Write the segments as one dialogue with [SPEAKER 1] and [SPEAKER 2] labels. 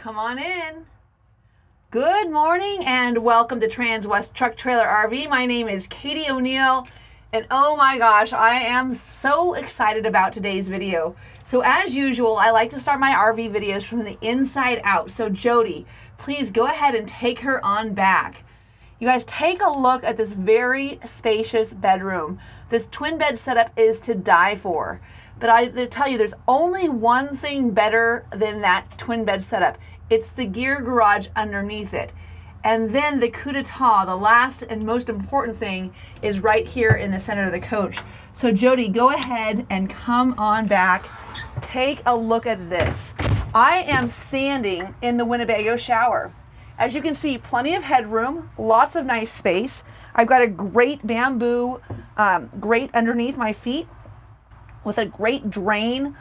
[SPEAKER 1] Come on in. Good morning and welcome to Transwest Truck Trailer RV. My name is Katie O'Neill and oh my gosh, I am so excited about today's video. So as usual, I like to start my RV videos from the inside out. So Jody, please go ahead and take her on back. You guys take a look at this very spacious bedroom. This twin bed setup is to die for. But I tell you, there's only one thing better than that twin bed setup. It's the gear garage underneath it. And then the cooktop, the last and most important thing, is right here in the center of the coach. So Jody, go ahead and come on back. Take a look at this. I am standing in the Winnebago shower. As you can see, plenty of headroom, lots of nice space. I've got a great bamboo grate underneath my feet with a great drain.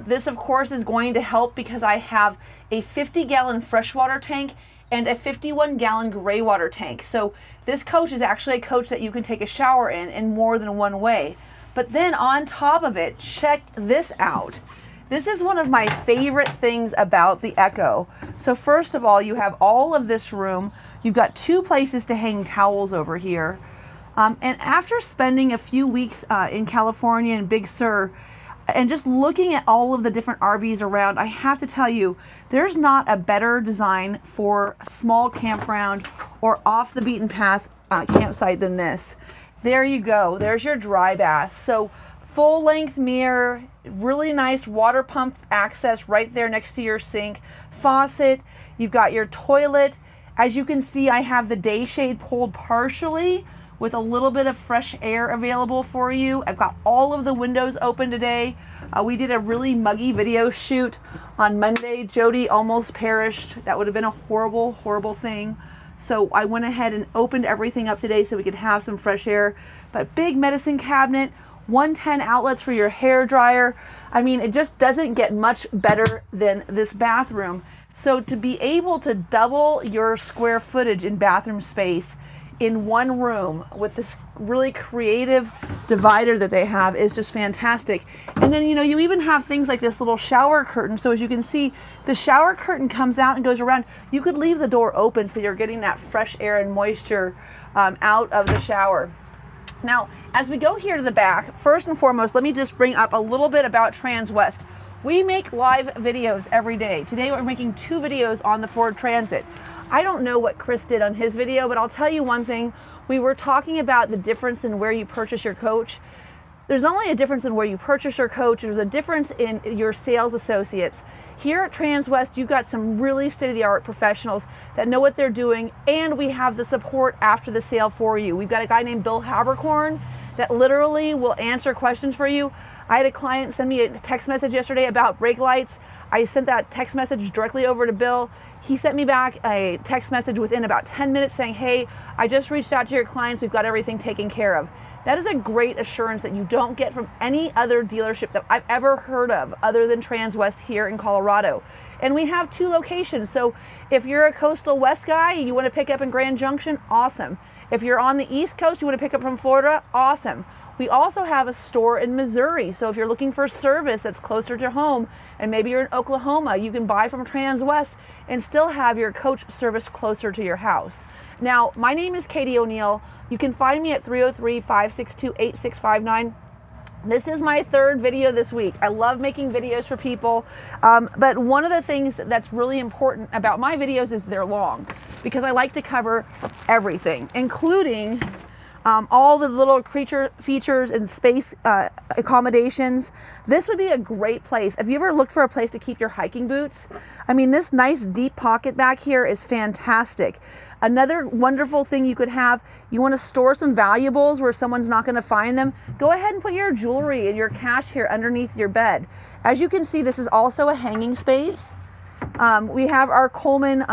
[SPEAKER 1] This of course is going to help because I have a 50-gallon freshwater tank and a 51-gallon gray water tank. So this coach is actually a coach that you can take a shower in more than one way. But then on top of it, check this out. This is one of my favorite things about the EKKO. So first of all, you have all of this room. You've got two places to hang towels over here. And after spending a few weeks in California and Big Sur, and just looking at all of the different RVs around, I have to tell you, there's not a better design for a small campground or off the beaten path campsite than this. There you go, there's your dry bath. So full length mirror, really nice water pump access right there next to your sink, faucet, you've got your toilet. As you can see, I have the day shade pulled partially with a little bit of fresh air available for you. I've got all of the windows open today. We did a really muggy video shoot on Monday. Jody almost perished. That would have been a horrible, horrible thing. So I went ahead and opened everything up today so we could have some fresh air. But big medicine cabinet, 110 outlets for your hair dryer. I mean, it just doesn't get much better than this bathroom. So to be able to double your square footage in bathroom space in one room with this really creative divider that they have is just fantastic. And then, you know, you even have things like this little shower curtain. So as you can see, the shower curtain comes out and goes around. You could leave the door open so you're getting that fresh air and moisture out of the shower. Now, as we go here to the back, first and foremost, let me just bring up a little bit about Transwest. We make live videos every day. Today we're making 2 videos on the Ford Transit. I don't know what Chris did on his video, but I'll tell you one thing. We were talking about the difference in where you purchase your coach. There's not only a difference in where you purchase your coach, there's a difference in your sales associates. Here at Transwest, you've got some really state-of-the-art professionals that know what they're doing, and we have the support after the sale for you. We've got a guy named Bill Habercorn that literally will answer questions for you. I had a client send me a text message yesterday about brake lights. I sent that text message directly over to Bill. He sent me back a text message within about 10 minutes saying, hey, I just reached out to your clients. We've got everything taken care of. That is a great assurance that you don't get from any other dealership that I've ever heard of other than Transwest here in Colorado. And we have 2 locations. So if you're a coastal west guy and you want to pick up in Grand Junction, awesome. If you're on the East Coast, you want to pick up from Florida, awesome. We also have a store in Missouri. So if you're looking for service that's closer to home and maybe you're in Oklahoma, you can buy from Transwest and still have your coach service closer to your house. Now, my name is Katie O'Neill. You can find me at 303-562-8659. This is my 3rd video this week. I love making videos for people, but one of the things that's really important about my videos is they're long because I like to cover everything, including all the little creature features and space accommodations. This would be a great place. Have you ever looked for a place to keep your hiking boots? I mean, this nice deep pocket back here is fantastic. Another wonderful thing you could have, you want to store some valuables where someone's not going to find them, go ahead and put your jewelry and your cash here underneath your bed. As you can see, this is also a hanging space. We have our Coleman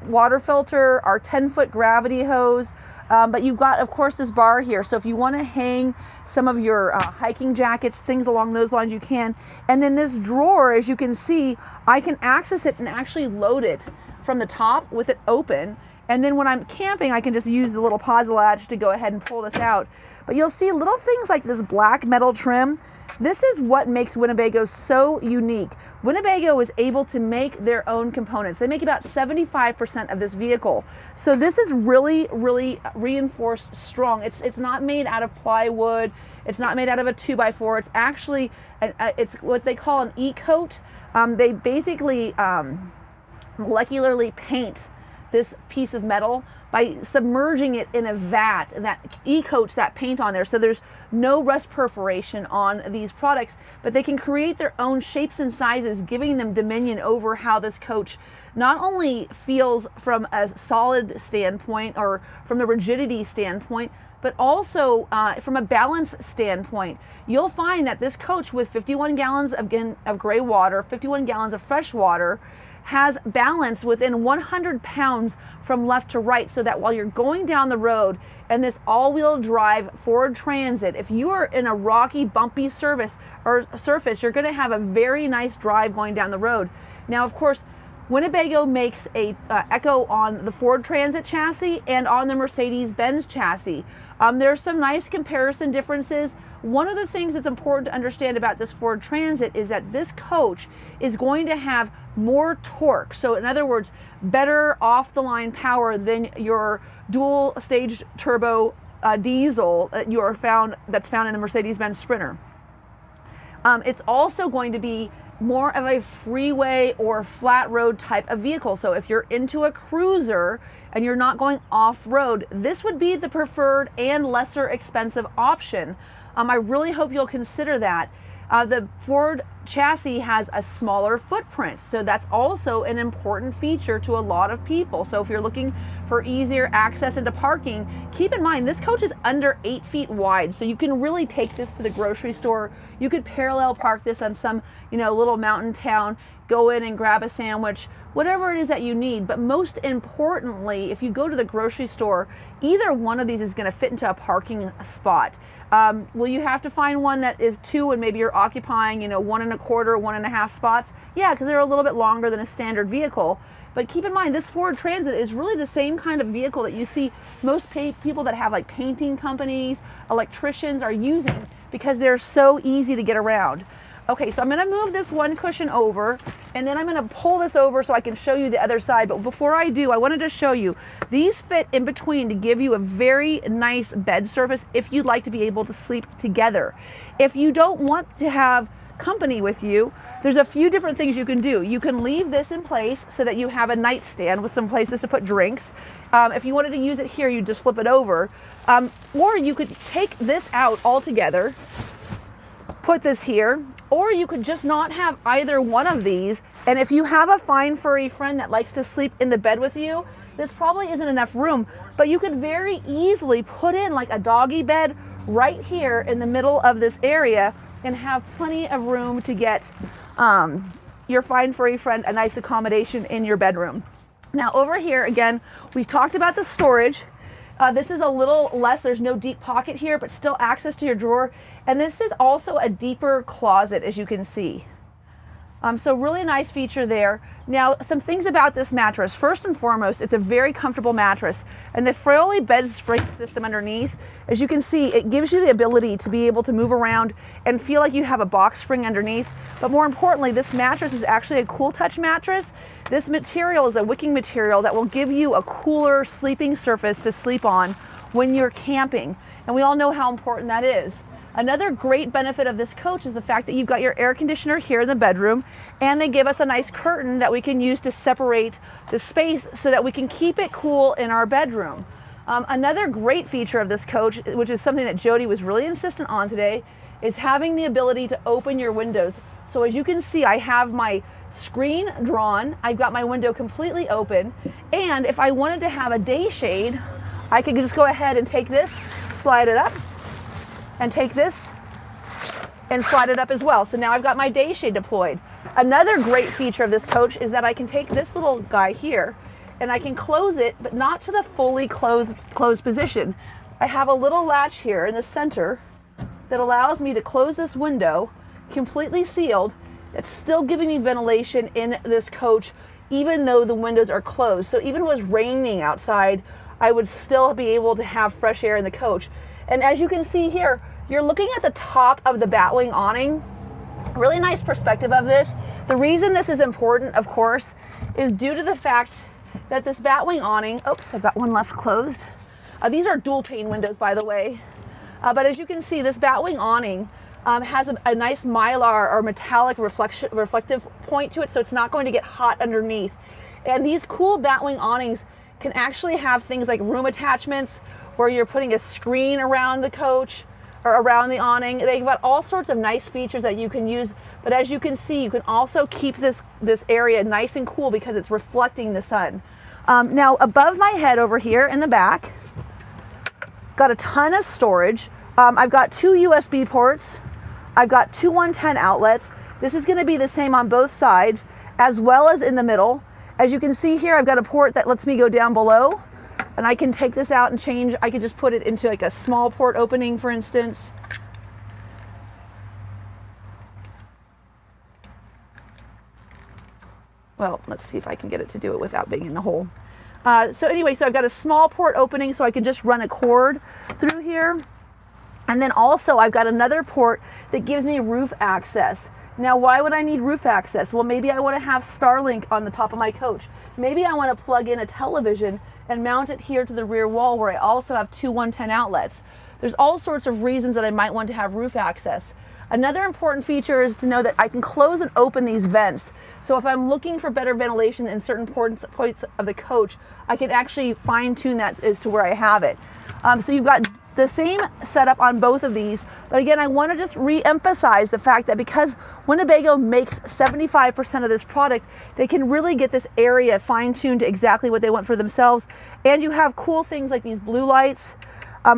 [SPEAKER 1] water filter, our 10-foot gravity hose, but you've got, of course, this bar here. So if you want to hang some of your hiking jackets, things along those lines, you can. And then this drawer, as you can see, I can access it and actually load it from the top with it open. And then when I'm camping, I can just use the little pause latch to go ahead and pull this out. But you'll see little things like this black metal trim. This is what makes Winnebago so unique. Winnebago is able to make their own components. They make about 75% of this vehicle. So this is really, really reinforced strong. It's not made out of plywood. It's not made out of a 2x4. It's actually, it's what they call an e-coat. They basically molecularly paint this piece of metal by submerging it in a vat, and that e-coats that paint on there, so there's no rust perforation on these products, but they can create their own shapes and sizes, giving them dominion over how this coach not only feels from a solid standpoint or from the rigidity standpoint, but also from a balance standpoint. You'll find that this coach with 51 gallons of gray water, 51 gallons of fresh water, has balance within 100 pounds from left to right, so that while you're going down the road and this all-wheel drive Ford Transit, if you are in a rocky, bumpy surface, you're going to have a very nice drive going down the road. Now, of course, Winnebago makes a EKKO on the Ford Transit chassis and on the Mercedes-Benz chassis. There's some nice comparison differences. One of the things that's important to understand about this Ford Transit is that this coach is going to have more torque. So in other words, better off-the-line power than your dual-stage turbo diesel that's found in the Mercedes-Benz Sprinter. It's also going to be more of a freeway or flat road type of vehicle. So if you're into a cruiser and you're not going off-road, this would be the preferred and lesser expensive option. I really hope you'll consider that. The Ford chassis has a smaller footprint, so that's also an important feature to a lot of people. So if you're looking for easier access into parking, keep in mind this coach is under 8 feet wide, so you can really take this to the grocery store. You could parallel park this on some, little mountain town, go in and grab a sandwich, whatever it is that you need. But most importantly, if you go to the grocery store, either one of these is going to fit into a parking spot. Will you have to find one that is 2 and maybe you're occupying, 1 1/4, 1.5 spots? Yeah, because they're a little bit longer than a standard vehicle. But keep in mind, this Ford Transit is really the same kind of vehicle that you see most people that have like painting companies, electricians are using, because they're so easy to get around. Okay, so I'm going to move this one cushion over, and then I'm going to pull this over so I can show you the other side. But before I do, I wanted to show you, these fit in between to give you a very nice bed surface if you'd like to be able to sleep together. If you don't want to have company with you, there's a few different things you can do. You can leave this in place so that you have a nightstand with some places to put drinks. If you wanted to use it here, you just flip it over. Or you could take this out altogether, put this here, or you could just not have either one of these. And if you have a fine furry friend that likes to sleep in the bed with you, this probably isn't enough room, but you could very easily put in like a doggy bed right here in the middle of this area and have plenty of room to get your fine furry friend a nice accommodation in your bedroom. Now over here, again, we've talked about the storage. This is a little less, there's no deep pocket here, but still access to your drawer. And this is also a deeper closet, as you can see. So really nice feature there. Now, some things about this mattress. First and foremost, it's a very comfortable mattress. And the Fraioli bed spring system underneath, as you can see, it gives you the ability to be able to move around and feel like you have a box spring underneath. But more importantly, this mattress is actually a cool touch mattress. This material is a wicking material that will give you a cooler sleeping surface to sleep on when you're camping. And we all know how important that is. Another great benefit of this coach is the fact that you've got your air conditioner here in the bedroom, and they give us a nice curtain that we can use to separate the space so that we can keep it cool in our bedroom. Another great feature of this coach, which is something that Jody was really insistent on today, is having the ability to open your windows. So as you can see, I have my screen drawn, I've got my window completely open, and if I wanted to have a day shade, I could just go ahead and take this, slide it up, and take this and slide it up as well. So now I've got my day shade deployed. Another great feature of this coach is that I can take this little guy here and I can close it, but not to the fully closed position. I have a little latch here in the center that allows me to close this window completely sealed. It's still giving me ventilation in this coach, even though the windows are closed. So even if it was raining outside, I would still be able to have fresh air in the coach. And as you can see here, you're looking at the top of the batwing awning. Really nice perspective of this. The reason this is important, of course, is due to the fact that this batwing awning, oops, I've got one left closed. These are dual pane windows, by the way. But as you can see, this batwing awning has a nice mylar or metallic reflective point to it, so it's not going to get hot underneath. And these cool batwing awnings can actually have things like room attachments where you're putting a screen around the coach or around the awning. They've got all sorts of nice features that you can use, but as you can see, you can also keep this area nice and cool because it's reflecting the sun. Now above my head over here in the back, got a ton of storage. I've got 2 USB ports. I've got 2 110 outlets. This is going to be the same on both sides as well as in the middle. As you can see here, I've got a port that lets me go down below, and I can take this out and change. I could just put it into like a small port opening, for instance. Well, let's see if I can get it to do it without being in the hole. So anyway, so I've got a small port opening so I can just run a cord through here. And then also I've got another port that gives me roof access. Now, why would I need roof access? Well, maybe I want to have Starlink on the top of my coach. Maybe I want to plug in a television and mount it here to the rear wall where I also have 2 110 outlets. There's all sorts of reasons that I might want to have roof access. Another important feature is to know that I can close and open these vents. So if I'm looking for better ventilation in certain points of the coach, I can actually fine tune that as to where I have it. So you've got the same setup on both of these, but again, I want to just re-emphasize the fact that because Winnebago makes 75% of this product, they can really get this area fine-tuned to exactly what they want for themselves. And you have cool things like these blue lights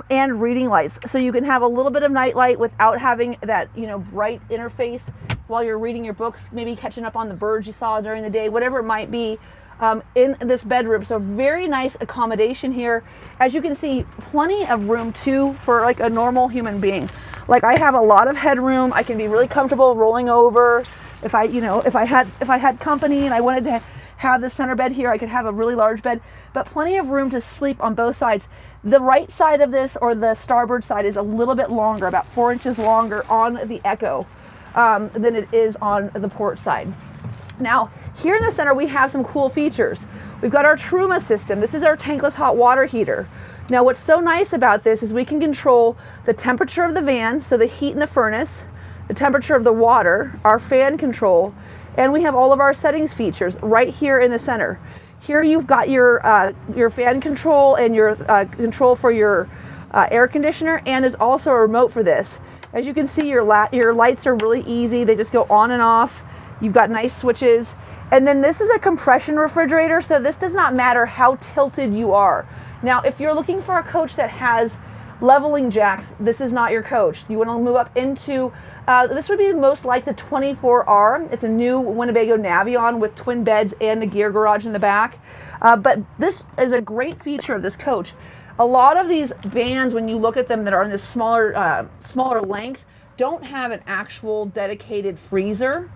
[SPEAKER 1] and reading lights, so you can have a little bit of night light without having that, you know, bright interface while you're reading your books, maybe catching up on the birds you saw during the day, whatever it might be. In this bedroom. So very nice accommodation here. As you can see, plenty of room too for like a normal human being. Like I have a lot of headroom. I can be really comfortable rolling over. If I had company and I wanted to have the center bed here, I could have a really large bed, but plenty of room to sleep on both sides. The right side of this, or the starboard side, is a little bit longer, about 4 inches longer on the EKKO than it is on the port side. Now, here in the center, we have some cool features. We've got our Truma system. This is our tankless hot water heater. Now, what's so nice about this is we can control the temperature of the van, so the heat in the furnace, the temperature of the water, our fan control, and we have all of our settings features right here in the center. Here you've got your fan control and your control for your air conditioner, and there's also a remote for this. As you can see, your lights are really easy. They just go on and off. You've got nice switches. And then this is a compression refrigerator, so this does not matter how tilted you are. Now, if you're looking for a coach that has leveling jacks, this is not your coach. You want to move up into, this would be most like the 24R. It's a new Winnebago Navion with twin beds and the gear garage in the back. But this is a great feature of this coach. A lot of these vans, when you look at them that are in this smaller length, don't have an actual dedicated freezer.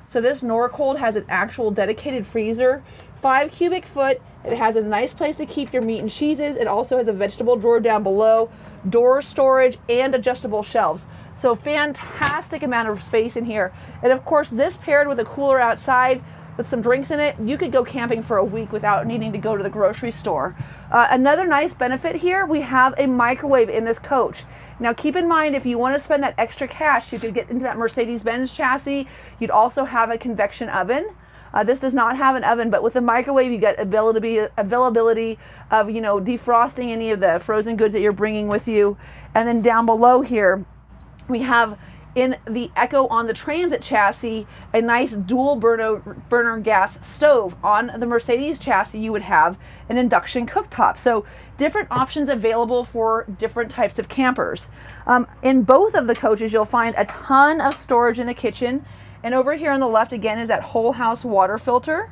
[SPEAKER 1] So this Norcold has an actual dedicated freezer, 5 cubic foot. It has a nice place to keep your meat and cheeses. It also has a vegetable drawer down below, door storage, and adjustable shelves. So fantastic amount of space in here. And of course, this paired with a cooler outside with some drinks in it, you could go camping for a week without needing to go to the grocery store. Another nice benefit here, we have a microwave in this coach. Now keep in mind, if you want to spend that extra cash, you could get into that Mercedes-Benz chassis. You'd also have a convection oven. This does not have an oven, but with the microwave, you get availability of, you know, defrosting any of the frozen goods that you're bringing with you. And then down below here, we have in the EKKO on the Transit chassis, a nice dual burner gas stove. On the Mercedes chassis, you would have an induction cooktop. So different options available for different types of campers. In both of the coaches, you'll find a ton of storage in the kitchen. And over here on the left, again, is that whole house water filter.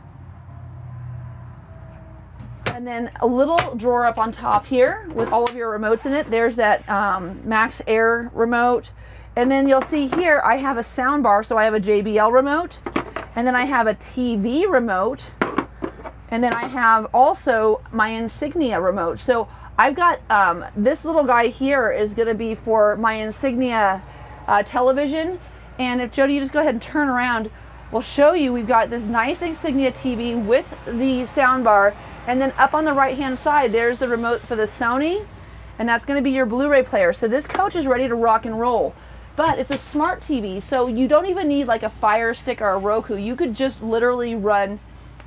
[SPEAKER 1] And then a little drawer up on top here with all of your remotes in it. There's that Max Air remote. And then you'll see here, I have a sound bar, so I have a JBL remote. And then I have a TV remote. And then I have also my Insignia remote. So I've got this little guy here is going to be for my Insignia television. And if Jody, you just go ahead and turn around, we'll show you we've got this nice Insignia TV with the sound bar. And then up on the right hand side, there's the remote for the Sony. And that's going to be your Blu-ray player. So this coach is ready to rock and roll. But it's a smart TV, so you don't even need like a Fire Stick or a Roku. You could just literally run,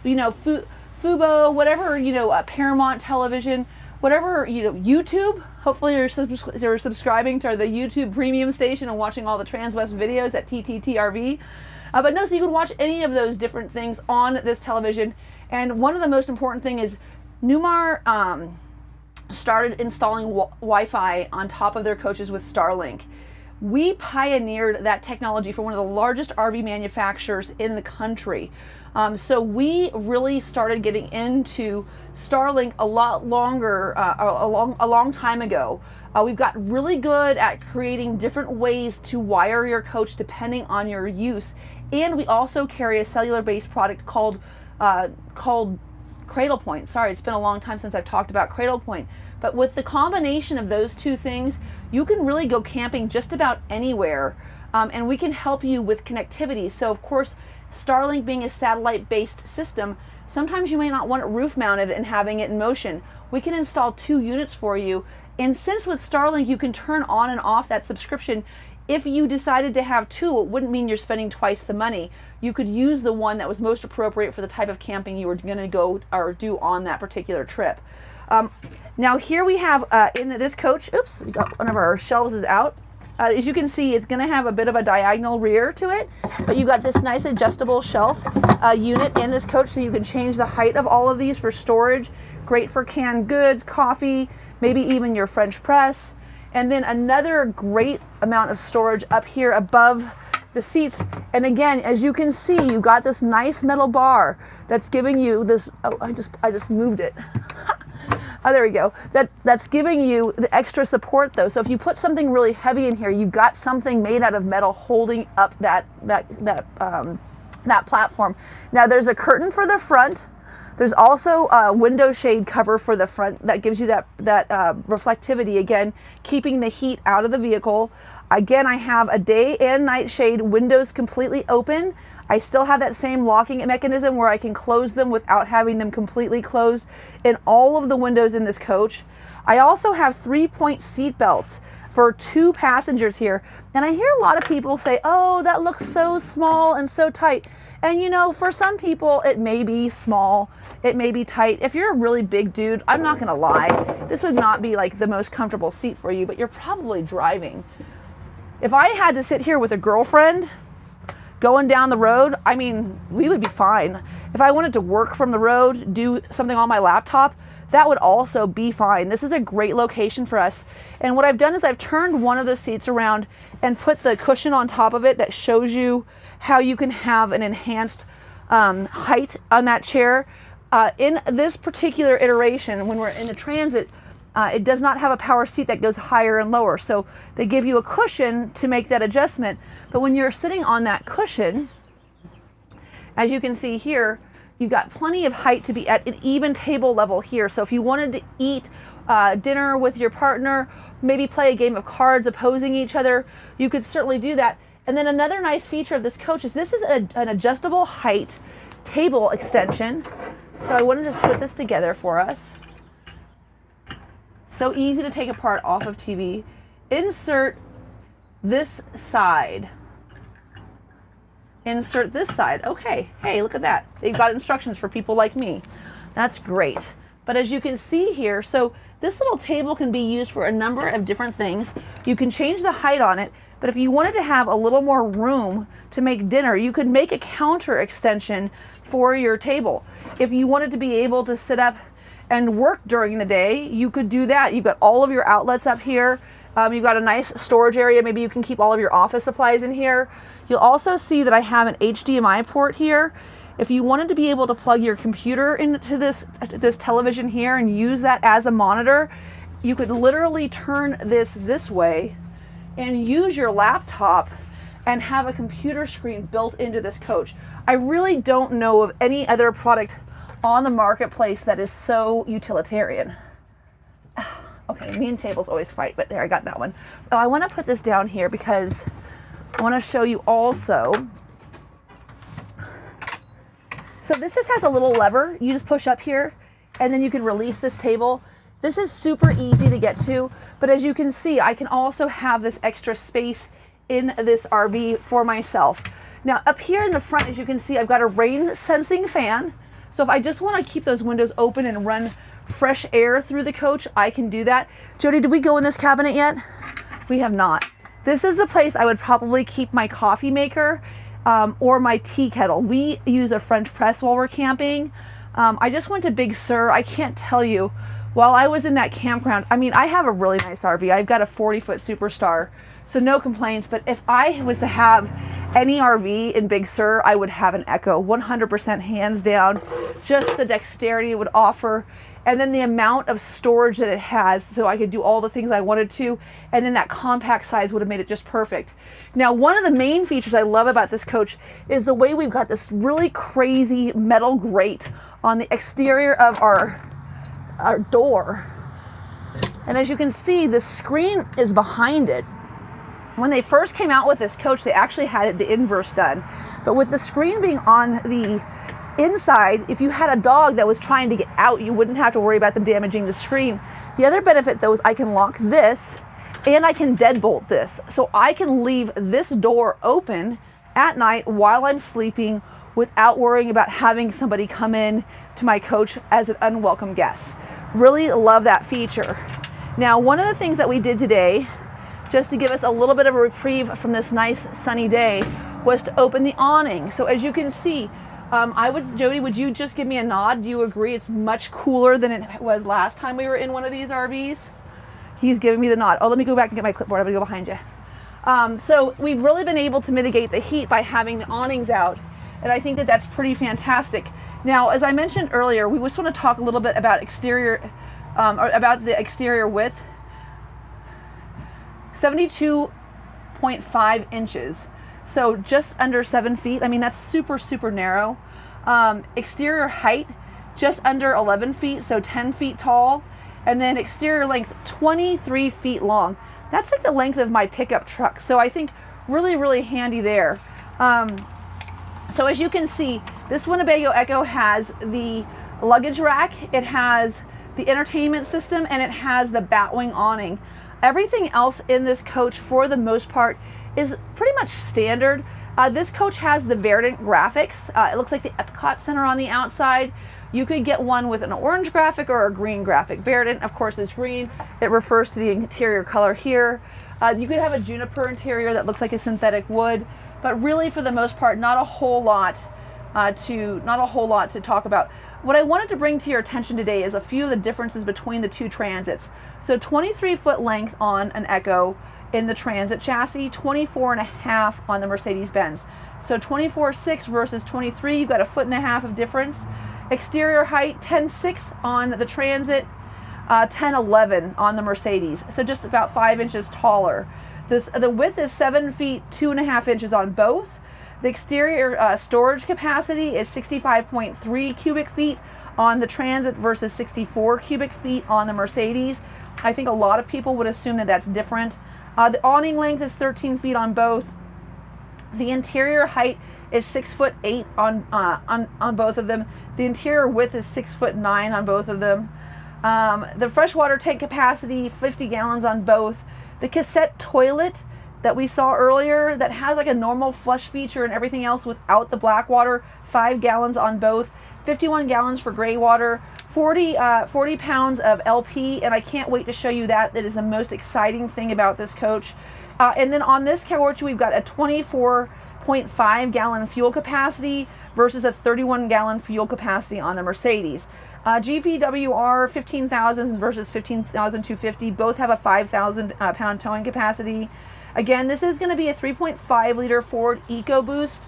[SPEAKER 1] you know, Fubo, whatever, you know, Paramount Television, whatever, you know, YouTube. Hopefully you're subscribing to the YouTube premium station and watching all the Transwest videos at TTTRV. But no, so you can watch any of those different things on this television. And one of the most important thing is Newmar started installing Wi-Fi on top of their coaches with Starlink. We pioneered that technology for one of the largest RV manufacturers in the country. So we really started getting into Starlink a lot longer, a long time ago. We've got really good at creating different ways to wire your coach depending on your use. And we also carry a cellular-based product called Cradlepoint. Sorry, it's been a long time since I've talked about Cradlepoint. But with the combination of those two things, you can really go camping just about anywhere. And we can help you with connectivity. So of course, Starlink being a satellite-based system, sometimes you may not want it roof mounted and having it in motion. We can install 2 units for you. And since with Starlink, you can turn on and off that subscription. If you decided to have 2, it wouldn't mean you're spending twice the money. You could use the one that was most appropriate for the type of camping you were going to go or do on that particular trip. Now here we have in this coach, oops, we got one of our shelves is out. As you can see, it's going to have a bit of a diagonal rear to it, but you've got this nice adjustable shelf unit in this coach, so you can change the height of all of these for storage. Great for canned goods, coffee, maybe even your French press. And then another great amount of storage up here above the seats. And again, as you can see, you got this nice metal bar that's giving you this, oh, I just moved it. Oh, there we go. That's giving you the extra support though. So if you put something really heavy in here, you've got something made out of metal holding up that platform. Now there's a curtain for the front. There's also a window shade cover for the front that gives you that reflectivity, again, keeping the heat out of the vehicle. Again, I have a day and night shade, windows completely open. I still have that same locking mechanism where I can close them without having them completely closed in all of the windows in this coach. I also have 3-point seat belts for 2 passengers here. And I hear a lot of people say, oh, that looks so small and so tight. And you know, for some people, it may be small, it may be tight. If you're a really big dude, I'm not gonna lie, this would not be like the most comfortable seat for you, but you're probably driving. If I had to sit here with a girlfriend going down the road, I mean, we would be fine. If I wanted to work from the road, do something on my laptop, that would also be fine. This is a great location for us. And what I've done is I've turned one of the seats around and put the cushion on top of it that shows you how you can have an enhanced height on that chair. In this particular iteration, when we're in the Transit, it does not have a power seat that goes higher and lower. So they give you a cushion to make that adjustment. But when you're sitting on that cushion, as you can see here, you've got plenty of height to be at an even table level here. So if you wanted to eat dinner with your partner, maybe play a game of cards opposing each other, you could certainly do that. And then another nice feature of this coach is this is an adjustable height table extension. So I want to just put this together for us. So easy to take apart off of TV. Insert this side. Insert this side. Okay, hey, look at that. They've got instructions for people like me. That's great. But as you can see here, so this little table can be used for a number of different things. You can change the height on it, but if you wanted to have a little more room to make dinner, you could make a counter extension for your table. If you wanted to be able to sit up and work during the day, you could do that. You've got all of your outlets up here. You've got a nice storage area. Maybe you can keep all of your office supplies in here. You'll also see that I have an HDMI port here. If you wanted to be able to plug your computer into this television here and use that as a monitor, you could literally turn this way and use your laptop and have a computer screen built into this coach. I really don't know of any other product on the marketplace that is so utilitarian. Okay, me and tables always fight, but there, I got that one. Oh, I want to put this down here because I want to show you also. So this just has a little lever. You just push up here and then you can release this table. This is super easy to get to, but as you can see, I can also have this extra space in this RV for myself. Now up here in the front, as you can see, I've got a rain sensing fan. So if I just want to keep those windows open and run fresh air through the coach, I can do that. Jody, did we go in this cabinet yet? We have not. This is the place I would probably keep my coffee maker or my tea kettle. We use a French press while we're camping. I just went to Big Sur. I can't tell you, while I was in that campground, I mean, I have a really nice RV. I've got a 40-foot Superstar, so no complaints. But if I was to have any RV in Big Sur, I would have an EKKO, 100% hands down. Just the dexterity it would offer, and then the amount of storage that it has, so I could do all the things I wanted to, and then that compact size would have made it just perfect. Now, one of the main features I love about this coach is the way we've got this really crazy metal grate on the exterior of our door. And as you can see, the screen is behind it. When they first came out with this coach, they actually had the inverse done. But with the screen being on the inside, if you had a dog that was trying to get out, you wouldn't have to worry about them damaging the screen. The other benefit though is I can lock this and I can deadbolt this. So I can leave this door open at night while I'm sleeping without worrying about having somebody come in to my coach as an unwelcome guest. Really love that feature. Now, one of the things that we did today, just to give us a little bit of a reprieve from this nice sunny day, was to open the awning. So as you can see, Jody, would you just give me a nod? Do you agree it's much cooler than it was last time we were in one of these RVs? He's giving me the nod. Oh, let me go back and get my clipboard. I'm gonna go behind you. So we've really been able to mitigate the heat by having the awnings out, and I think that that's pretty fantastic. Now, as I mentioned earlier, we just want to talk a little bit about about the exterior width. 72.5 inches. So just under 7 feet. I mean, that's super, super narrow. Exterior height, just under 11 feet, so 10 feet tall. And then exterior length, 23 feet long. That's like the length of my pickup truck. So I think really, really handy there. So as you can see, this Winnebago EKKO has the luggage rack, it has the entertainment system, and it has the batwing awning. Everything else in this coach, for the most part, is pretty much standard. This coach has the Verdant graphics. It looks like the Epcot Center on the outside. You could get one with an orange graphic or a green graphic. Verdant, of course, is green. It refers to the interior color here. You could have a juniper interior that looks like a synthetic wood, but really, for the most part, not a whole lot to talk about. What I wanted to bring to your attention today is a few of the differences between the two Transits. So 23-foot length on an EKKO in the Transit chassis, 24.5 on the Mercedes-Benz. So 24.6 versus 23, you've got a 1.5 feet of difference. Exterior height, 10.6 on the Transit, 10.11 on the Mercedes. So just about 5 inches taller. The width is 7 feet, 2.5 inches on both. The exterior storage capacity is 65.3 cubic feet on the Transit versus 64 cubic feet on the Mercedes. I think a lot of people would assume that that's different. The awning length is 13 feet on both. The interior height is 6'8" on both of them. The interior width is 6'9" on both of them. The freshwater tank capacity, 50 gallons on both. The cassette toilet that we saw earlier that has like a normal flush feature and everything else without the black water, 5 gallons on both. 51 gallons for gray water. 40 pounds of LP, and I can't wait to show you that. That is the most exciting thing about this coach. And then on this coach, we've got a 24.5 gallon fuel capacity versus a 31 gallon fuel capacity on the Mercedes. GVWR 15,000 versus 15,250. Both have a 5,000 pound towing capacity. Again, this is going to be a 3.5 liter Ford EcoBoost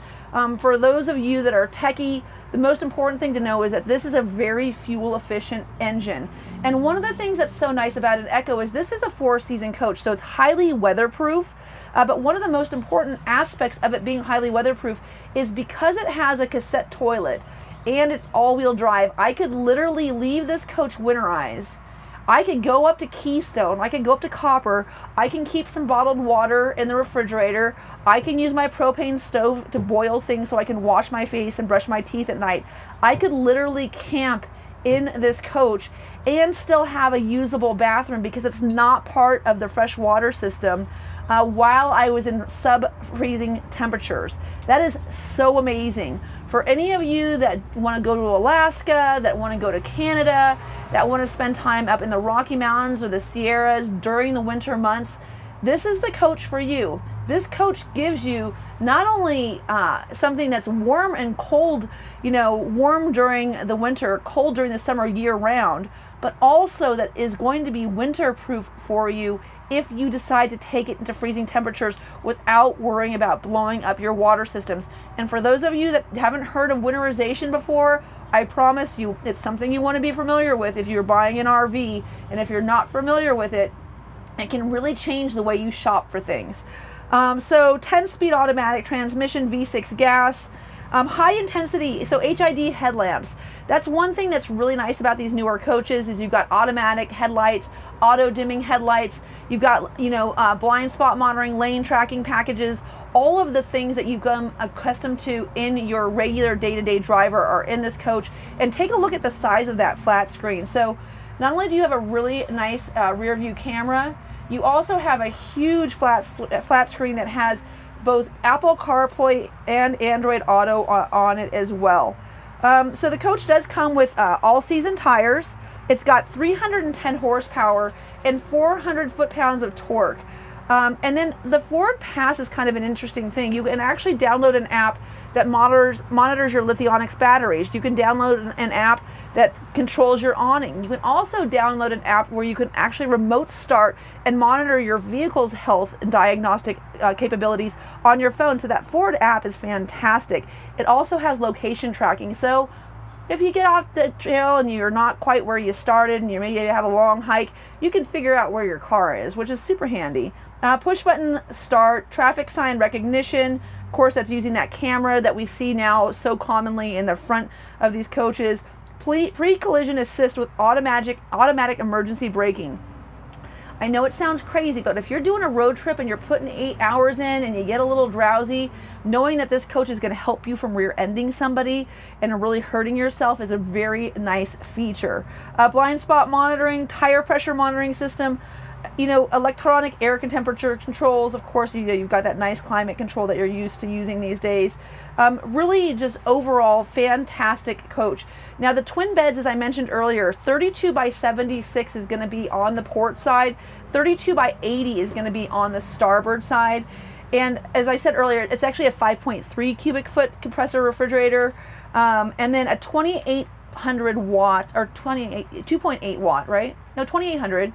[SPEAKER 1] For those of you that are techie, the most important thing to know is that this is a very fuel efficient engine. And one of the things that's so nice about an EKKO is this is a 4-season coach, so it's highly weatherproof. But one of the most important aspects of it being highly weatherproof is because it has a cassette toilet and it's all-wheel drive, I could literally leave this coach winterized. I could go up to Keystone, I could go up to Copper, I can keep some bottled water in the refrigerator, I can use my propane stove to boil things so I can wash my face and brush my teeth at night. I could literally camp in this coach and still have a usable bathroom because it's not part of the fresh water system while I was in sub-freezing temperatures. That is so amazing. For any of you that want to go to Alaska, that want to go to Canada, that want to spend time up in the Rocky Mountains or the Sierras during the winter months, this is the coach for you. This coach gives you not only something that's warm and cold, warm during the winter, cold during the summer year round, but also that is going to be winter-proof for you if you decide to take it into freezing temperatures without worrying about blowing up your water systems. And for those of you that haven't heard of winterization before, I promise you it's something you want to be familiar with if you're buying an RV. And if you're not familiar with it, it can really change the way you shop for things. So 10-speed automatic transmission, V6 gas, high intensity, so HID headlamps. That's one thing that's really nice about these newer coaches is you've got automatic headlights, auto dimming headlights, you've got, blind spot monitoring, lane tracking packages, all of the things that you've become accustomed to in your regular day-to-day driver are in this coach. And take a look at the size of that flat screen. So not only do you have a really nice rear view camera, you also have a huge flat screen that has both Apple CarPlay and Android Auto on it as well. So the coach does come with all-season tires. It's got 310 horsepower and 400 foot-pounds of torque. And then the Forward Pass is kind of an interesting thing. You can actually download an app that monitors your lithionics batteries. You can download an app that controls your awning. You can also download an app where you can actually remote start and monitor your vehicle's health and diagnostic capabilities on your phone. So that Ford app is fantastic. It also has location tracking. So if you get off the trail and you're not quite where you started and you maybe had a long hike, you can figure out where your car is, which is super handy. Push button start, traffic sign recognition. Of course, that's using that camera that we see now so commonly in the front of these coaches. Pre-collision assist with automatic emergency braking. I know it sounds crazy, but if you're doing a road trip and you're putting 8 hours in and you get a little drowsy, knowing that this coach is going to help you from rear-ending somebody and really hurting yourself is a very nice feature. Blind spot monitoring, tire pressure monitoring system, electronic air temperature controls. Of course, you've got that nice climate control that you're used to using these days. Really just overall fantastic coach. Now the twin beds, as I mentioned earlier, 32 by 76 is going to be on the port side, 32 by 80 is going to be on the starboard side. And as I said earlier, it's actually a 5.3 cubic foot compressor refrigerator, and then a 2800 watt or 2.8 watt, right? No, 2800.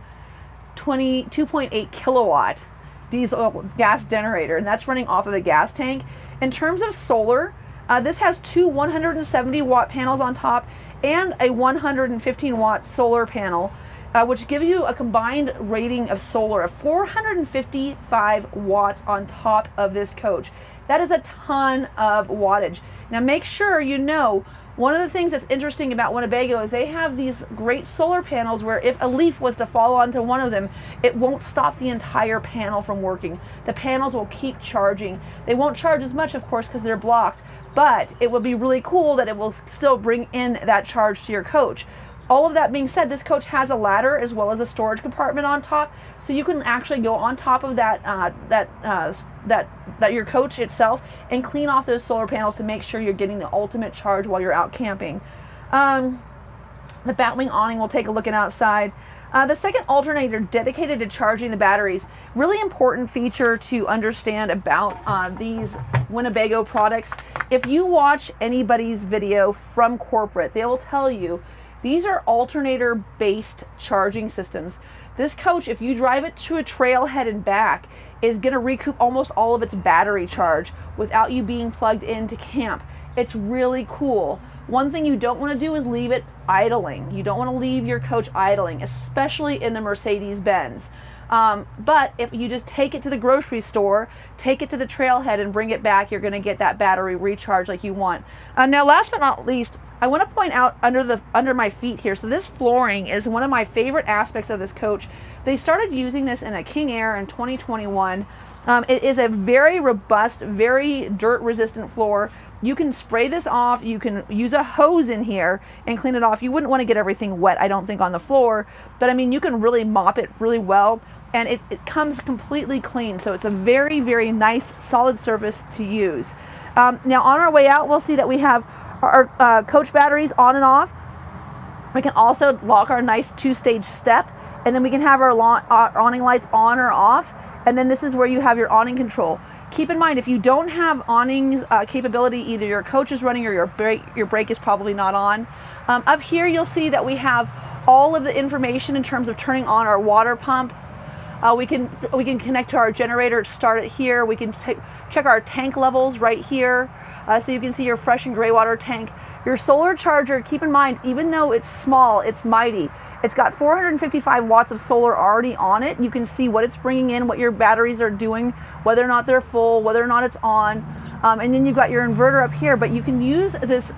[SPEAKER 1] 2.8 kilowatt diesel gas generator, and that's running off of the gas tank. In terms of solar, this has two 170 watt panels on top and a 115 watt solar panel, which give you a combined rating of solar of 455 watts on top of this coach. That is a ton of wattage. Now make sure one of the things that's interesting about Winnebago is they have these great solar panels where if a leaf was to fall onto one of them, it won't stop the entire panel from working. The panels will keep charging. They won't charge as much, of course, because they're blocked, but it will be really cool that it will still bring in that charge to your coach. All of that being said, this coach has a ladder as well as a storage compartment on top, so you can actually go on top of that your coach itself and clean off those solar panels to make sure you're getting the ultimate charge while you're out camping. The Batwing awning, we'll take a look at outside. The second alternator dedicated to charging the batteries. Really important feature to understand about these Winnebago products. If you watch anybody's video from corporate, they will tell you These are alternator-based charging systems. This coach, if you drive it to a trailhead and back, is going to recoup almost all of its battery charge without you being plugged into camp. It's really cool. One thing you don't want to do is leave it idling. You don't want to leave your coach idling, especially in the Mercedes-Benz. But if you just take it to the grocery store, take it to the trailhead and bring it back, you're going to get that battery recharge like you want. Now, last but not least, I want to point out under my feet here. So this flooring is one of my favorite aspects of this coach. They started using this in a King Air in 2021. It is a very robust, very dirt resistant floor. You can spray this off. You can use a hose in here and clean it off. You wouldn't want to get everything wet, I don't think, on the floor, but I mean, you can really mop it really well, and it comes completely clean. So it's a very, very nice, solid surface to use. Now on our way out, we'll see that we have our coach batteries on and off. We can also lock our nice 2-stage step, and then we can have our awning lights on or off. And then this is where you have your awning control. Keep in mind, if you don't have awnings capability, either your coach is running or your brake is probably not on. Up here, you'll see that we have all of the information in terms of turning on our water pump. We can connect to our generator, start it here. We can check our tank levels right here. So you can see your fresh and gray water tank. Your solar charger, keep in mind, even though it's small, it's mighty. It's got 455 watts of solar already on it. You can see what it's bringing in, what your batteries are doing, whether or not they're full, whether or not it's on. And then you've got your inverter up here, but you can use this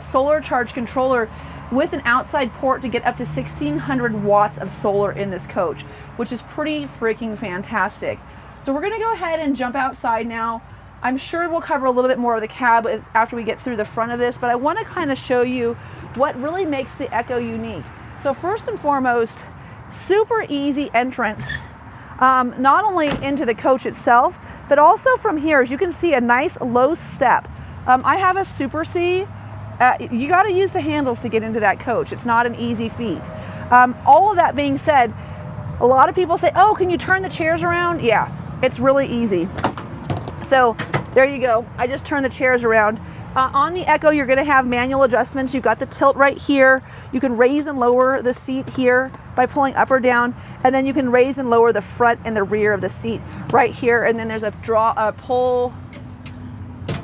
[SPEAKER 1] solar charge controller with an outside port to get up to 1600 watts of solar in this coach, which is pretty freaking fantastic. So we're gonna go ahead and jump outside now. I'm sure we'll cover a little bit more of the cab after we get through the front of this, but I want to kind of show you what really makes the EKKO unique. So first and foremost, super easy entrance, not only into the coach itself, but also from here, as you can see, a nice low step. I have a Super C. You got to use the handles to get into that coach. It's not an easy feat. All of that being said, a lot of people say, oh, can you turn the chairs around? Yeah, it's really easy. So there you go. I just turned the chairs around. On the EKKO, you're going to have manual adjustments. You've got the tilt right here. You can raise and lower the seat here by pulling up or down, and then you can raise and lower the front and the rear of the seat right here. And then there's a pull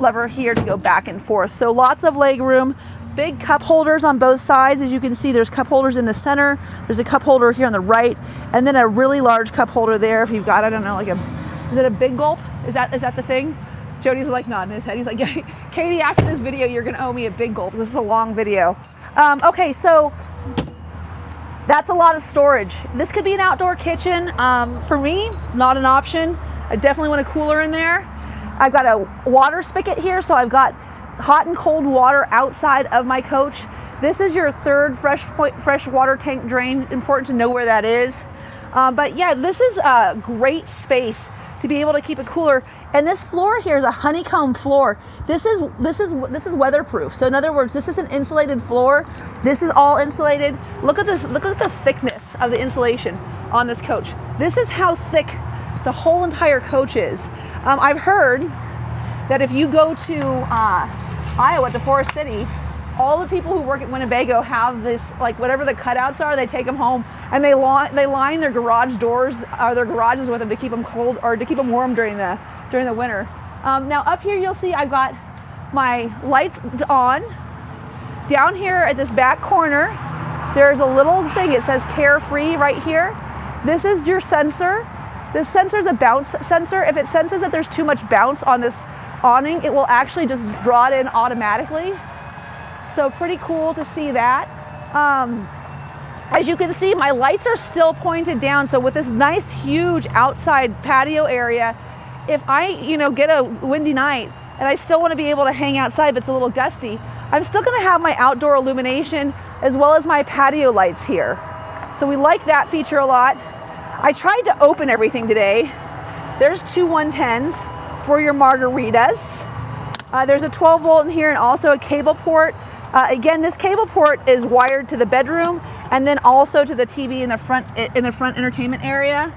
[SPEAKER 1] lever here to go back and forth. So lots of leg room. Big cup holders on both sides. As you can see, there's cup holders in the center. There's a cup holder here on the right, and then a really large cup holder there. If you've got, I don't know, like is it a big gulp? Is that the thing? Jody's like nodding his head. He's like, yeah, Katie, after this video, you're gonna owe me a big gulp. This is a long video. Okay, so that's a lot of storage. This could be an outdoor kitchen. For me, not an option. I definitely want a cooler in there. I've got a water spigot here, so I've got hot and cold water outside of my coach. This is your third fresh water tank drain. Important to know where that is. But yeah, this is a great space to be able to keep it cooler. And this floor here is a honeycomb floor. This is weatherproof. So in other words, this is an insulated floor. This is all insulated. Look at this. Look at the thickness of the insulation on this coach. This is how thick the whole entire coach is. I've heard that if you go to Iowa, to Forest City, all the people who work at Winnebago have this, like whatever the cutouts are, they take them home and they line their garage doors or their garages with them to keep them cold or to keep them warm during the winter. Now up here you'll see I've got my lights on. Down here at this back corner, there's a little thing. It says Carefree right here. This is your sensor. This sensor is a bounce sensor. If it senses that there's too much bounce on this awning, it will actually just draw it in automatically. So pretty cool to see that. As you can see, my lights are still pointed down. So with this nice, huge outside patio area, if I, get a windy night and I still want to be able to hang outside, but it's a little gusty, I'm still going to have my outdoor illumination as well as my patio lights here. So we like that feature a lot. I tried to open everything today. There's two 110s for your margaritas. There's a 12 volt in here and also a cable port. Again, this cable port is wired to the bedroom and then also to the TV in the front entertainment area.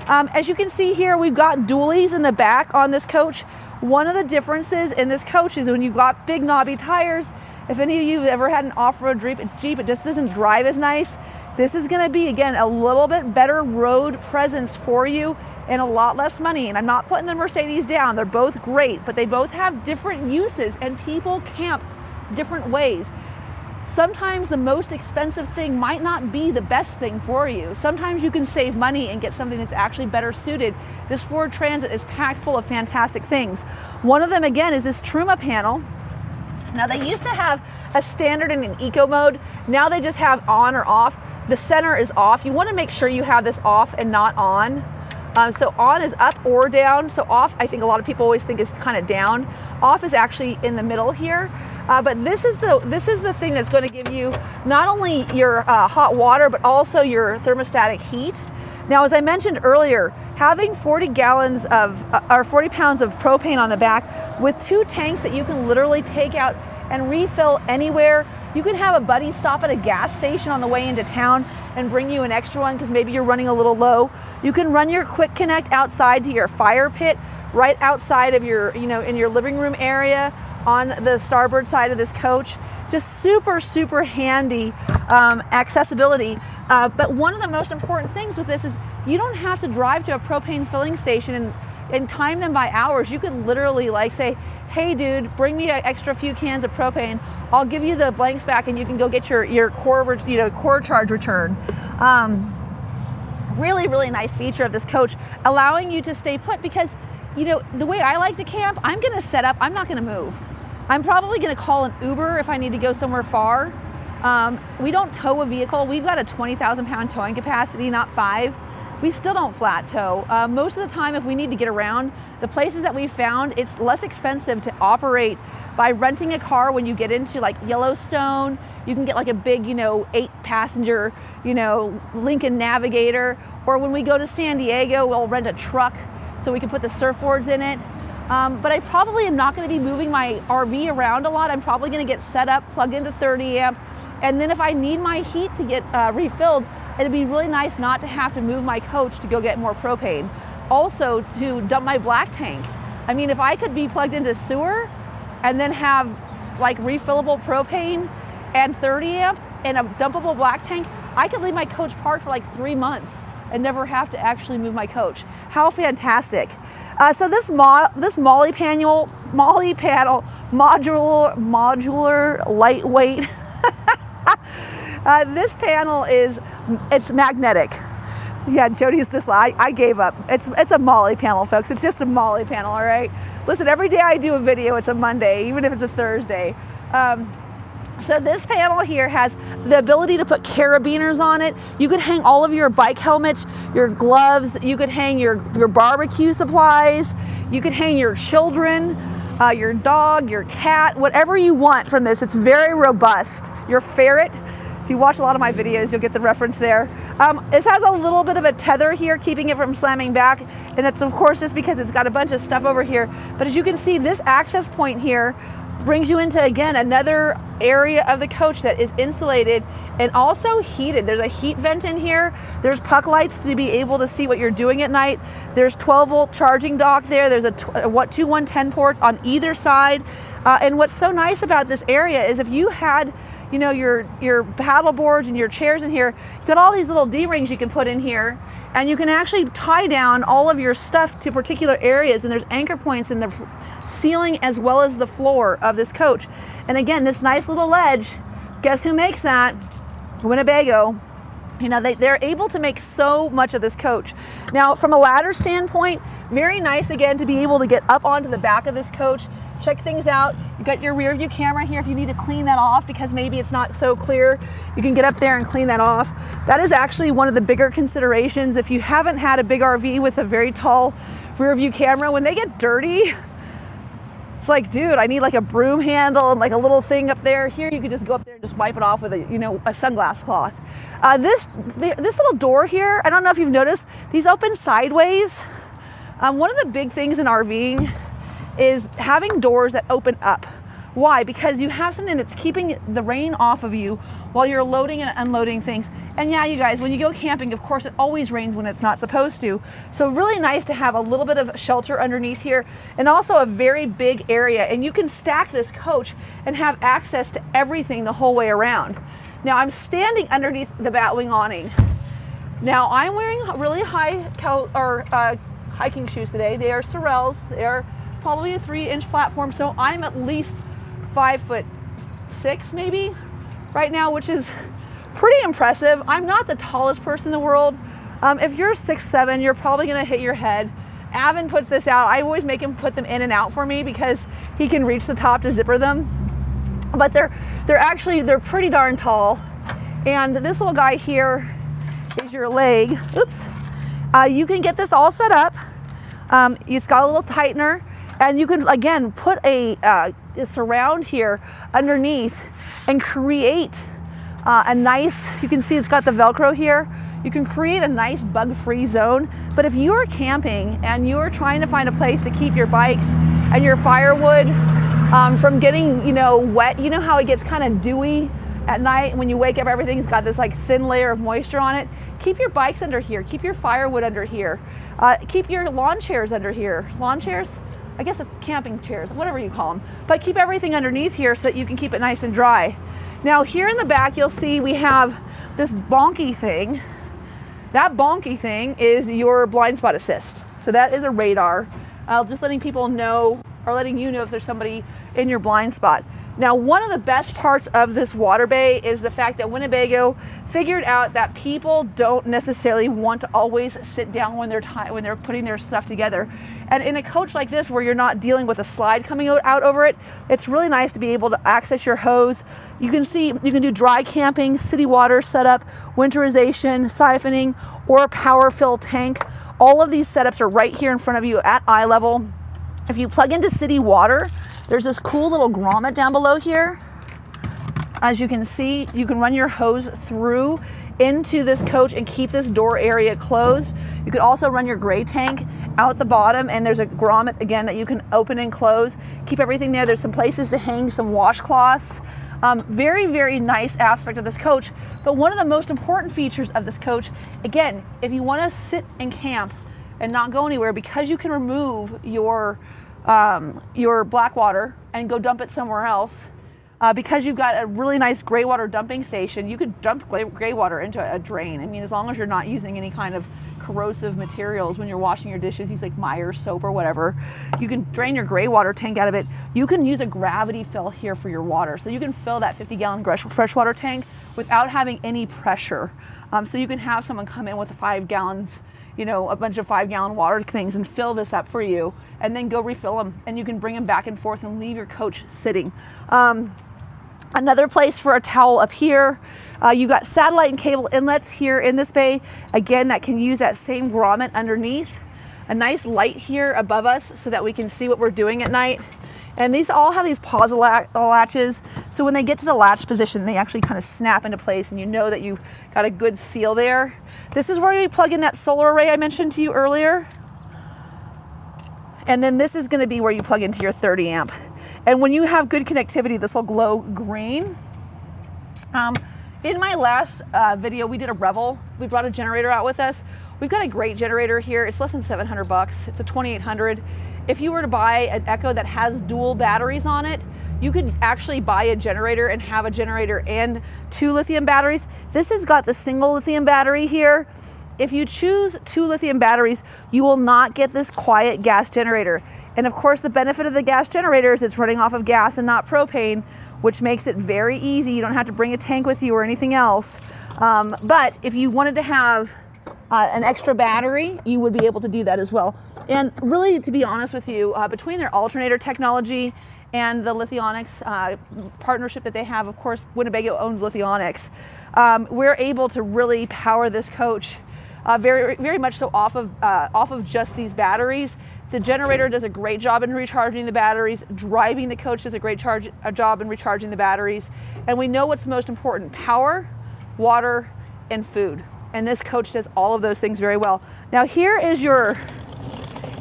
[SPEAKER 1] As you can see here, we've got dualies in the back on this coach. One of the differences in this coach is when you've got big knobby tires, If any of you have ever had an off-road Jeep, it just doesn't drive as nice. This is gonna be, again, a little bit better road presence for you and a lot less money. And I'm not putting the Mercedes down. They're both great, but they both have different uses and people camp different ways. Sometimes the most expensive thing might not be the best thing for you. Sometimes you can save money and get something that's actually better suited. This Ford Transit is packed full of fantastic things. One of them, again, is this Truma panel. Now, they used to have a standard and an eco mode. Now they just have on or off. The center is off. You want to make sure you have this off and not on. So on is up or down. So off, I think a lot of people always think is kind of down. Off is actually in the middle here. But this is the thing that's going to give you not only your hot water, but also your thermostatic heat. Now, as I mentioned earlier, having 40 gallons of, or 40 pounds of propane on the back with 2 tanks that you can literally take out and refill anywhere. You can have a buddy stop at a gas station on the way into town and bring you an extra one because maybe you're running a little low. You can run your quick connect outside to your fire pit, right outside of your, in your living room area on the starboard side of this coach. Just super, super handy accessibility. But one of the most important things with this is you don't have to drive to a propane filling station and time them by hours. You can literally like say, hey dude, bring me an extra few cans of propane. I'll give you the blanks back and you can go get your core charge return. Really, really nice feature of this coach, allowing you to stay put because, the way I like to camp, I'm gonna set up, I'm not gonna move. I'm probably gonna call an Uber if I need to go somewhere far. We don't tow a vehicle. We've got a 20,000 pound towing capacity, not 5. We still don't flat tow. Most of the time, if we need to get around, the places that we've found, it's less expensive to operate by renting a car when you get into like Yellowstone. You can get like a big, 8-passenger, Lincoln Navigator. Or when we go to San Diego, we'll rent a truck so we can put the surfboards in it. But I probably am not going to be moving my RV around a lot. I'm probably going to get set up, plug into 30 amp, and then if I need my heat to get refilled, it'd be really nice not to have to move my coach to go get more propane. Also, to dump my black tank. I mean, if I could be plugged into sewer and then have like refillable propane and 30 amp and a dumpable black tank, I could leave my coach parked for like 3 months and never have to actually move my coach. How fantastic. So this Molly panel, modular, lightweight. This panel it's magnetic. Yeah, Jody's just like, I gave up. It's a Molly panel, folks. It's just a Molly panel, all right? Listen, every day I do a video, it's a Monday, even if it's a Thursday. So this panel here has the ability to put carabiners on it. You could hang all of your bike helmets, your gloves, you could hang your barbecue supplies, you could hang your children, your dog, your cat, whatever you want from this. It's very robust. Your ferret, if you watch a lot of my videos, you'll get the reference there. This has a little bit of a tether here, keeping it from slamming back. And that's of course just because it's got a bunch of stuff over here. But as you can see, this access point here brings you into, again, another area of the coach that is insulated and also heated. There's a heat vent in here. There's puck lights to be able to see what you're doing at night. There's 12-volt charging dock there. There's two 110 ports on either side. And what's so nice about this area is if you had your paddle boards and your chairs in here, you've got all these little D-rings you can put in here, and you can actually tie down all of your stuff to particular areas, and there's anchor points in the ceiling as well as the floor of this coach. And again, this nice little ledge, guess who makes that? Winnebago. They're able to make so much of this coach. Now, from a ladder standpoint, very nice again to be able to get up onto the back of this coach, check things out. You got your rear view camera here if you need to clean that off because maybe it's not so clear. You can get up there and clean that off. That is actually one of the bigger considerations. If you haven't had a big RV with a very tall rear view camera, when they get dirty, it's like, dude, I need like a broom handle and like a little thing up there. Here you could just go up there and just wipe it off with a sunglass cloth. This little door here, I don't know if you've noticed, these open sideways. One of the big things in RVing is having doors that open up. Why? Because you have something that's keeping the rain off of you while you're loading and unloading things. And yeah, you guys, when you go camping, of course, it always rains when it's not supposed to. So really nice to have a little bit of shelter underneath here, and also a very big area. And you can stack this coach and have access to everything the whole way around. Now I'm standing underneath the batwing awning. Now I'm wearing really high hiking shoes today. They are Sorels. They are probably a 3-inch platform, so I'm at least 5'6" maybe right now, which is pretty impressive. I'm not the tallest person in the world. If you're 6'7", you're probably gonna hit your head. Avin puts this out. I always make him put them in and out for me because he can reach the top to zipper them. But they're pretty darn tall. And this little guy here is your leg. Oops. You can get this all set up. It's got a little tightener, and you can again put a surround here underneath and create a nice, you can see it's got the Velcro here. You can create a nice bug-free zone. But if you're camping and you're trying to find a place to keep your bikes and your firewood from getting, wet, you know how it gets kind of dewy at night when you wake up, everything's got this like thin layer of moisture on it. Keep your bikes under here, keep your firewood under here, keep your lawn chairs under here. Lawn chairs? I guess it's camping chairs, whatever you call them. But keep everything underneath here so that you can keep it nice and dry. Now here in the back, you'll see we have this bonky thing. That bonky thing is your blind spot assist. So that is a radar, just letting people know, or letting you know if there's somebody in your blind spot. Now, one of the best parts of this water bay is the fact that Winnebago figured out that people don't necessarily want to always sit down when they're putting their stuff together. And in a coach like this, where you're not dealing with a slide coming out over it, it's really nice to be able to access your hose. You can see you can do dry camping, city water setup, winterization, siphoning, or a power fill tank. All of these setups are right here in front of you at eye level. If you plug into city water, there's this cool little grommet down below here. As you can see, you can run your hose through into this coach and keep this door area closed. You could also run your gray tank out the bottom, and there's a grommet again that you can open and close. Keep everything there. There's some places to hang some washcloths. Very, very nice aspect of this coach. But one of the most important features of this coach, again, if you want to sit and camp and not go anywhere, because you can remove your black water and go dump it somewhere else, because you've got a really nice gray water dumping station. You could dump gray water into a drain. I mean, as long as you're not using any kind of corrosive materials when you're washing your dishes, use like Myers soap or whatever. You can drain your gray water tank out of it. You can use a gravity fill here for your water. So you can fill that 50-gallon freshwater tank without having any pressure. So you can have someone come in with 5 gallons, a bunch of 5-gallon water things and fill this up for you, and then go refill them, and you can bring them back and forth and leave your coach sitting. Another place for a towel up here. You got satellite and cable inlets here in this bay, again, that can use that same grommet underneath. A nice light here above us so that we can see what we're doing at night. And these all have these pause latches, so when they get to the latch position, they actually kind of snap into place, and you know that you've got a good seal there. This is where you plug in that solar array I mentioned to you earlier. And then this is going to be where you plug into your 30 amp. And when you have good connectivity, this will glow green. In my last video, we did a Revel. We brought a generator out with us. We've got a great generator here. It's less than 700 bucks. It's a 2800. If you were to buy an EKKO that has dual batteries on it, you could actually buy a generator and have a generator and 2 lithium batteries. This has got the single lithium battery here. If you choose 2 lithium batteries, you will not get this quiet gas generator. And of course, the benefit of the gas generator is it's running off of gas and not propane, which makes it very easy. You don't have to bring a tank with you or anything else. But if you wanted to have an extra battery, you would be able to do that as well. And really, to be honest with you, between their alternator technology and the Lithionics partnership that they have, of course, Winnebago owns Lithionics, we're able to really power this coach very, very much so off of just these batteries. The generator does a great job in recharging the batteries. Driving the coach does a great job in recharging the batteries. And we know what's most important: power, water, and food. And this coach does all of those things very well. Now here is your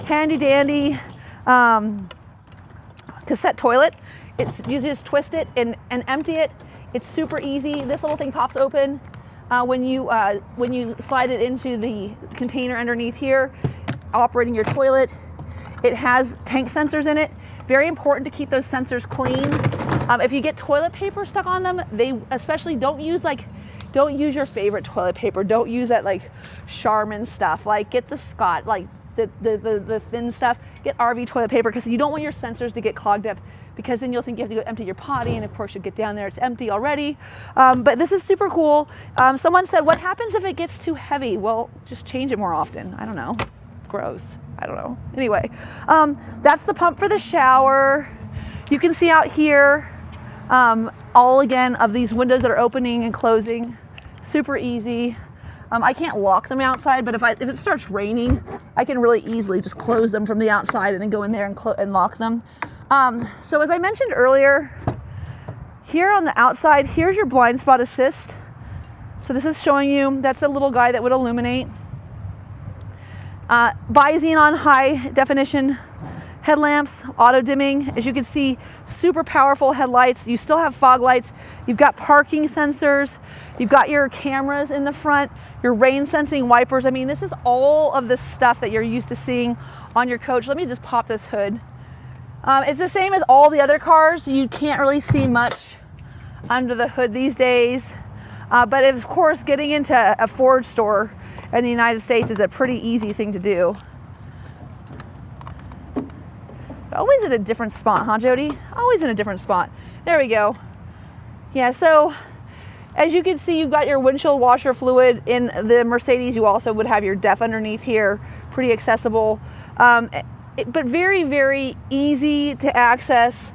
[SPEAKER 1] handy dandy cassette toilet. It's you just twist it and empty it. It's super easy. This little thing pops open when you slide it into the container underneath here, operating your toilet. It has tank sensors in it. Very important to keep those sensors clean. If you get toilet paper stuck on them, they especially don't use your favorite toilet paper. Don't use that like Charmin stuff. Like get the Scott, like the thin stuff. Get RV toilet paper because you don't want your sensors to get clogged up, because then you'll think you have to go empty your potty, and of course you get down there, it's empty already. But this is super cool. Someone said, what happens if it gets too heavy? Well, just change it more often. I don't know. Gross. I don't know. Anyway, that's the pump for the shower. You can see out here all again of these windows that are opening and closing. Super easy. I can't lock them outside, but if it starts raining, I can really easily just close them from the outside and then go in there and lock them. So as I mentioned earlier, here on the outside, here's your blind spot assist. So this is showing you, that's the little guy that would illuminate. Bi-xenon high definition headlamps, auto dimming. As you can see, super powerful headlights. You still have fog lights. You've got parking sensors. You've got your cameras in the front, your rain sensing wipers. I mean, this is all of the stuff that you're used to seeing on your coach. Let me just pop this hood. It's the same as all the other cars. You can't really see much under the hood these days. But of course, getting into a Ford store in the United States is a pretty easy thing to do. Always in a different spot, huh, Jody? Always in a different spot. There we go. Yeah, so as you can see, you've got your windshield washer fluid. In the Mercedes, you also would have your DEF underneath here. Pretty accessible. But very, very easy to access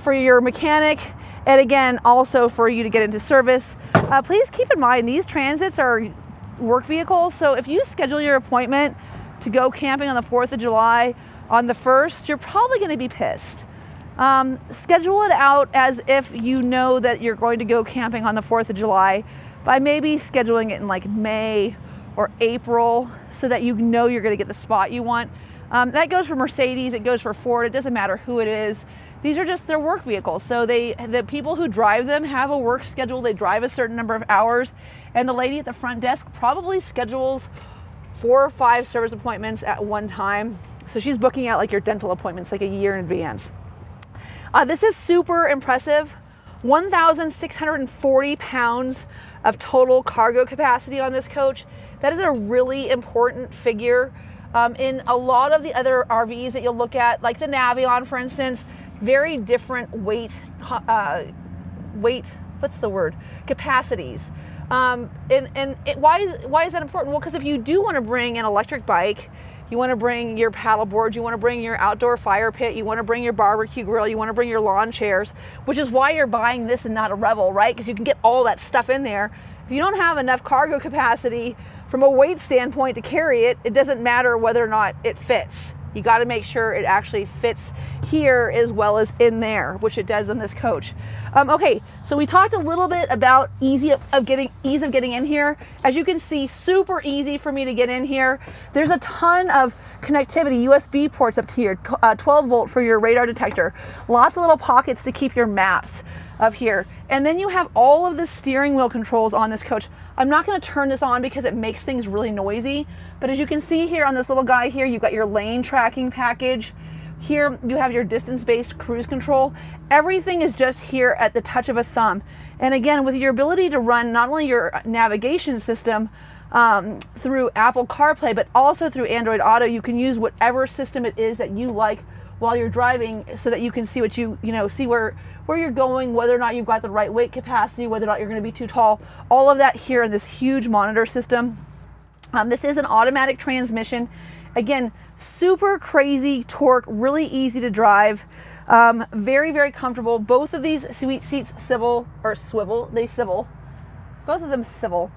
[SPEAKER 1] for your mechanic, and again, also for you to get into service. Please keep in mind, these Transits are work vehicles, so if you schedule your appointment to go camping on the 4th of July on the 1st, you're probably going to be pissed. Schedule it out as if you know that you're going to go camping on the 4th of July by maybe scheduling it in like May or April so that you know you're going to get the spot you want. That goes for Mercedes, it goes for Ford, it doesn't matter who it is. These are just their work vehicles. So the people who drive them have a work schedule. They drive a certain number of hours, and the lady at the front desk probably schedules 4 or 5 service appointments at one time. So she's booking out like your dental appointments like a year in advance. This is super impressive. 1,640 pounds of total cargo capacity on this coach. That is a really important figure. In a lot of the other RVs that you'll look at, like the Navion, for instance, very different weight, what's the word? Capacities. Why is that important? Well, because if you do want to bring an electric bike, you want to bring your paddle board, you want to bring your outdoor fire pit, you want to bring your barbecue grill, you want to bring your lawn chairs, which is why you're buying this and not a Revel, right? Because you can get all that stuff in there. If you don't have enough cargo capacity from a weight standpoint to carry it, it doesn't matter whether or not it fits. You got to make sure it actually fits here as well as in there, which it does in this coach. Okay, so we talked a little bit about ease of getting in here. As you can see, super easy for me to get in here. There's a ton of connectivity, USB ports up to here, 12 volt for your radar detector, lots of little pockets to keep your maps up here. And then you have all of the steering wheel controls on this coach. I'm not going to turn this on because it makes things really noisy, but as you can see here on this little guy here, you've got your lane tracking package. Here you have your distance-based cruise control. Everything is just here at the touch of a thumb. And again, with your ability to run not only your navigation system through Apple CarPlay, but also through Android Auto, you can use whatever system it is that you like while you're driving, so that you can see what see where you're going, whether or not you've got the right weight capacity, whether or not you're going to be too tall. All of that here in this huge monitor system. This is an automatic transmission. Again, super crazy torque, really easy to drive, very, very comfortable. Both of these seats swivel. Both of them swivel.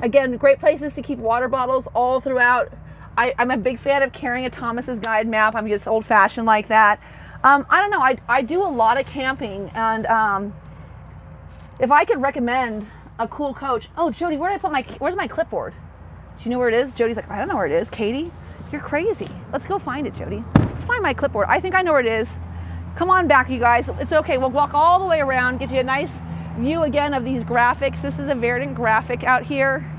[SPEAKER 1] Again, great places to keep water bottles all throughout. I'm a big fan of carrying a Thomas's Guide map. I'm just old fashioned like that. I don't know, I do a lot of camping, and if I could recommend a cool coach. Oh, Jody, where's my clipboard? Do you know where it is? Jody's like, I don't know where it is. Katie, you're crazy. Let's go find it, Jody. Let's find my clipboard. I think I know where it is. Come on back, you guys. It's okay. We'll walk all the way around, get you a nice view again of these graphics. This is a Verdant graphic out here.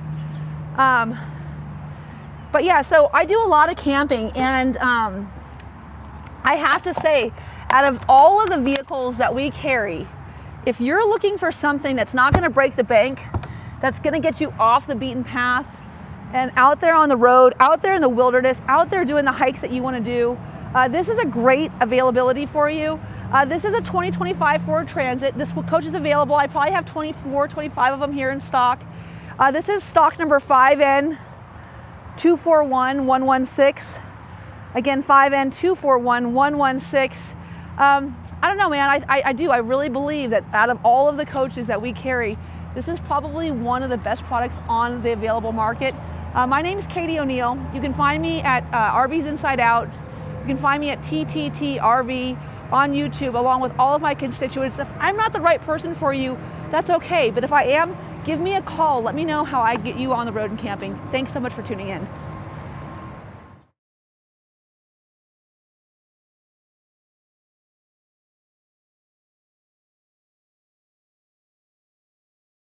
[SPEAKER 1] But yeah, so I do a lot of camping, and I have to say, out of all of the vehicles that we carry, if you're looking for something that's not going to break the bank, that's going to get you off the beaten path and out there on the road, out there in the wilderness, out there doing the hikes that you want to do, this is a great availability for you. This is a 2025 Ford Transit. This coach is available. I probably have 24, 25 of them here in stock. This is stock number 5N241116. Again, 5N241116. I don't know, man. I really believe that out of all of the coaches that we carry, this is probably one of the best products on the available market. My name is Katie O'Neill. You can find me at RVs Inside Out. You can find me at TTTRV on YouTube, along with all of my constituents. If I'm not the right person for you, that's okay. But if I am, give me a call. Let me know how I get you on the road and camping. Thanks so much for tuning in.